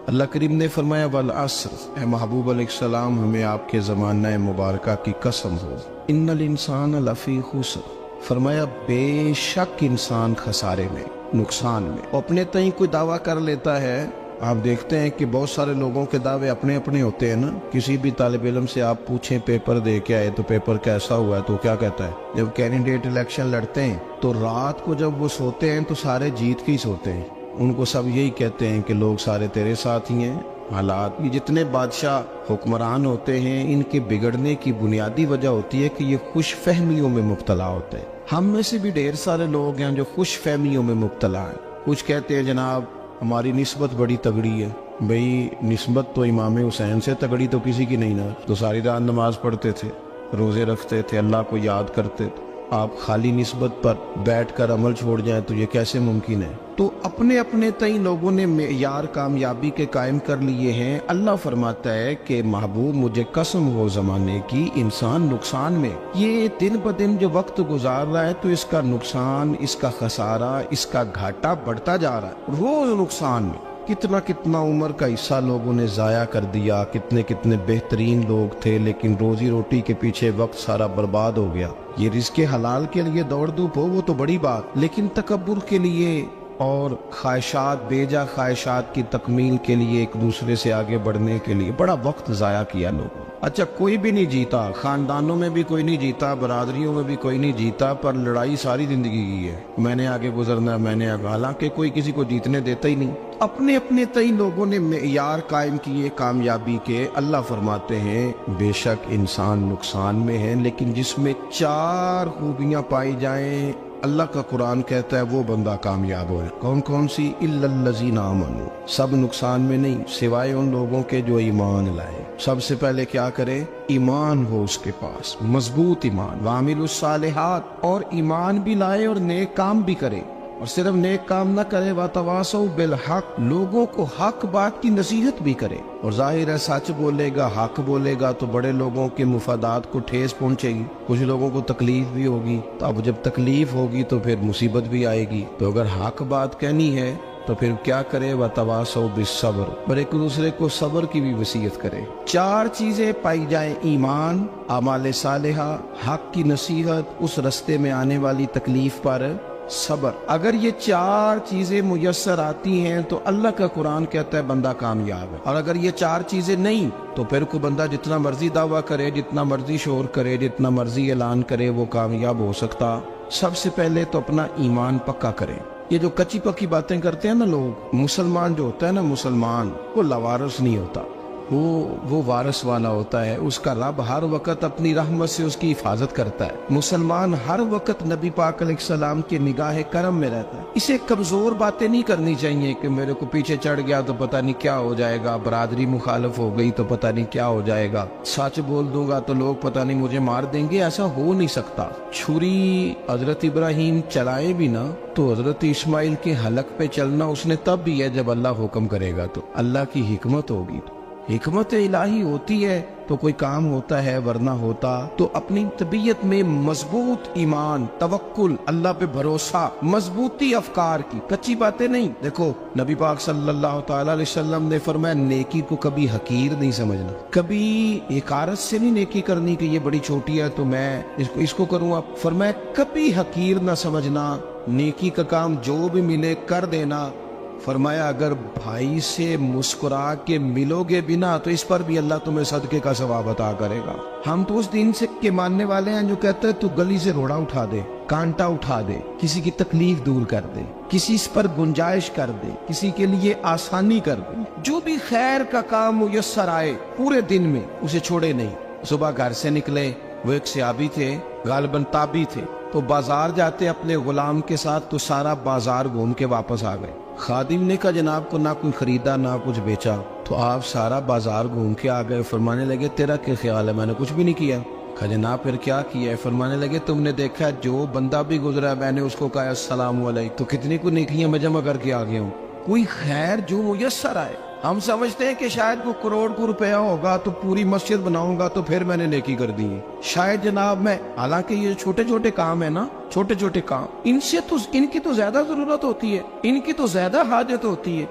اللہ کریم نے فرمایا والعصر، اے محبوب علیہ السلام ہمیں آپ کے زمانہ مبارکہ کی قسم ہو، ان الانسان لفی خسر، فرمایا بے شک انسان خسارے میں، نقصان میں۔ اپنے تئیں کوئی دعویٰ کر لیتا ہے، آپ دیکھتے ہیں کہ بہت سارے لوگوں کے دعوے اپنے اپنے ہوتے ہیں نا۔ کسی بھی طالب علم سے آپ پوچھیں پیپر دے کے آئے تو پیپر کیسا ہوا ہے تو کیا کہتا ہے؟ جب کینڈیڈیٹ الیکشن لڑتے ہیں تو رات کو جب وہ سوتے ہیں تو سارے جیت کے ہی سوتے ہیں، ان کو سب یہی کہتے ہیں کہ لوگ سارے تیرے ساتھ ہی ہیں۔ حالات، یہ جتنے بادشاہ حکمران ہوتے ہیں ان کے بگڑنے کی بنیادی وجہ ہوتی ہے کہ یہ خوش فہمیوں میں مبتلا ہوتے ہیں۔ ہم میں سے بھی ڈھیر سارے لوگ ہیں جو خوش فہمیوں میں مبتلا ہیں۔ کچھ کہتے ہیں جناب ہماری نسبت بڑی تگڑی ہے۔ بھئی نسبت تو امام حسین سے تگڑی تو کسی کی نہیں نا، تو ساری رات نماز پڑھتے تھے، روزے رکھتے تھے، اللہ کو یاد کرتے تھے۔ آپ خالی نسبت پر بیٹھ کر عمل چھوڑ جائیں تو یہ کیسے ممکن ہے؟ تو اپنے اپنے تئیں لوگوں نے معیار کامیابی کے قائم کر لیے ہیں۔ اللہ فرماتا ہے کہ محبوب مجھے قسم ہو زمانے کی، انسان نقصان میں، یہ دن بدن جو وقت گزار رہا ہے تو اس کا نقصان، اس کا خسارہ، اس کا گھاٹا بڑھتا جا رہا ہے، روز نقصان میں۔ کتنا کتنا عمر کا حصہ لوگوں نے ضائع کر دیا، کتنے کتنے بہترین لوگ تھے لیکن روزی روٹی کے پیچھے وقت سارا برباد ہو گیا۔ یہ رزق حلال کے لیے دوڑ دھوپ ہو وہ تو بڑی بات، لیکن تکبر کے لیے اور خواہشات، بیجا خواہشات کی تکمیل کے لیے، ایک دوسرے سے آگے بڑھنے کے لیے بڑا وقت ضائع کیا لوگوں۔ اچھا کوئی بھی نہیں جیتا، خاندانوں میں بھی کوئی نہیں جیتا، برادریوں میں بھی کوئی نہیں جیتا، پر لڑائی ساری زندگی کی ہے، میں نے آگے گزرنا، میں نے آگے، حالانکہ کوئی کسی کو جیتنے دیتا ہی نہیں۔ اپنے اپنے تئیں لوگوں نے معیار قائم کیے کامیابی کے۔ اللہ فرماتے ہیں بے شک انسان نقصان میں ہے، لیکن جس میں 4 خوبیاں پائی جائیں اللہ کا قرآن کہتا ہے وہ بندہ کامیاب ہو۔ کون کون سی؟ الا الذین آمنوا، سب نقصان میں نہیں سوائے ان لوگوں کے جو ایمان لائے۔ سب سے پہلے کیا کرے؟ ایمان ہو اس کے پاس، مضبوط ایمان، وعملوا الصالحات، اور ایمان بھی لائے اور نیک کام بھی کرے، اور صرف نیک کام نہ کرے، وَتَوَاصَوْا بِالْحَقِّ، لوگوں کو حق بات کی نصیحت بھی کرے۔ اور ظاہر ہے سچ بولے گا، حق بولے گا تو بڑے لوگوں کے مفادات کو ٹھیس پہنچے گی، کچھ لوگوں کو تکلیف بھی ہوگی، تو اب جب تکلیف ہوگی تو پھر مصیبت بھی آئے گی۔ تو اگر حق بات کہنی ہے تو پھر کیا کرے؟ وَتَوَاصَوْا بِالصَّبْرِ، اور ایک دوسرے کو صبر کی بھی وصیت کرے۔ 4 چیزیں پائی جائیں، ایمان، اعمال صالحہ، حق کی نصیحت، اس رستے میں آنے والی تکلیف پر صبر۔ اگر یہ 4 چیزیں میسر آتی ہیں تو اللہ کا قرآن کہتا ہے بندہ کامیاب ہے، اور اگر یہ 4 چیزیں نہیں تو پھر کوئی بندہ جتنا مرضی دعویٰ کرے، جتنا مرضی شور کرے، جتنا مرضی اعلان کرے، وہ کامیاب ہو سکتا۔ سب سے پہلے تو اپنا ایمان پکا کرے۔ یہ جو کچی پکی باتیں کرتے ہیں نا لوگ، مسلمان جو ہوتا ہے نا، مسلمان وہ لاوارث نہیں ہوتا، وہ وارث والا ہوتا ہے، اس کا رب ہر وقت اپنی رحمت سے اس کی حفاظت کرتا ہے۔ مسلمان ہر وقت نبی پاک علیہ السلام کے نگاہ کرم میں رہتا ہے۔ اسے کمزور باتیں نہیں کرنی چاہیے کہ میرے کو پیچھے چڑھ گیا تو پتہ نہیں کیا ہو جائے گا، برادری مخالف ہو گئی تو پتہ نہیں کیا ہو جائے گا، سچ بول دوں گا تو لوگ پتہ نہیں مجھے مار دیں گے، ایسا ہو نہیں سکتا۔ چھری حضرت ابراہیم چلائے بھی نا تو حضرت اسماعیل کے حلق پہ چلنا اس نے تب بھی ہے جب اللہ حکم کرے گا، تو اللہ کی حکمت ہوگی، حکمت الہی ہوتی ہے تو کوئی کام ہوتا ہے، ورنہ ہوتا تو اپنی طبیعت میں مضبوط ایمان، توکل، اللہ پہ بھروسہ، مضبوطی افکار کی، کچی باتیں نہیں۔ دیکھو نبی پاک صلی اللہ تعالی علیہ وسلم نے فرمایا نیکی کو کبھی حقیر نہیں سمجھنا، کبھی حقارت سے نہیں نیکی کرنی کہ یہ بڑی چھوٹی ہے تو میں اس کو کروں گا۔ فرمایا کبھی حقیر نہ سمجھنا، نیکی کا کام جو بھی ملے کر دینا۔ فرمایا اگر بھائی سے مسکرا کے ملو گے بنا تو اس پر بھی اللہ تمہیں صدقے کا ثواب عطا کرے گا۔ ہم تو اس دین سے کے ماننے والے ہیں جو کہتے ہیں تو گلی سے روڑا اٹھا دے، کانٹا اٹھا دے، کسی کی تکلیف دور کر دے، کسی اس پر گنجائش کر دے، کسی کے لیے آسانی کر دے، جو بھی خیر کا کام میسر آئے پورے دن میں اسے چھوڑے نہیں۔ صبح گھر سے نکلے، وہ ایک صحابی تھے، غالباً تابعی تھے، تو بازار جاتے اپنے غلام کے ساتھ تو سارا بازار گھوم کے واپس آ گئے۔ خادم نے کہا جناب کو نہ کوئی خریدا نہ کچھ بیچا، تو آپ سارا بازار گھوم کے آ گئے۔ فرمانے لگے تیرا کیا خیال ہے؟ میں نے کچھ بھی نہیں کیا۔ کہا جناب پھر کیا کیا ہے؟ فرمانے لگے تم نے دیکھا جو بندہ بھی گزرا میں نے اس کو کہا السلام علیکم، تو کتنی کو نیکیاں میں جمع کر کے آ گیا ہوں۔ کوئی خیر جو میسر آئے، ہم سمجھتے ہیں کہ شاید کوئی کروڑ کو روپیہ ہوگا تو پوری مسجد بناؤں گا تو پھر میں نے نیکی کر دی ہے، شاید جناب میں، حالانکہ یہ چھوٹے چھوٹے کام ہے نا، چھوٹے چھوٹے کام، ان کی تو زیادہ ضرورت ہوتی ہے، ان کی تو زیادہ حاجت ہوتی ہے۔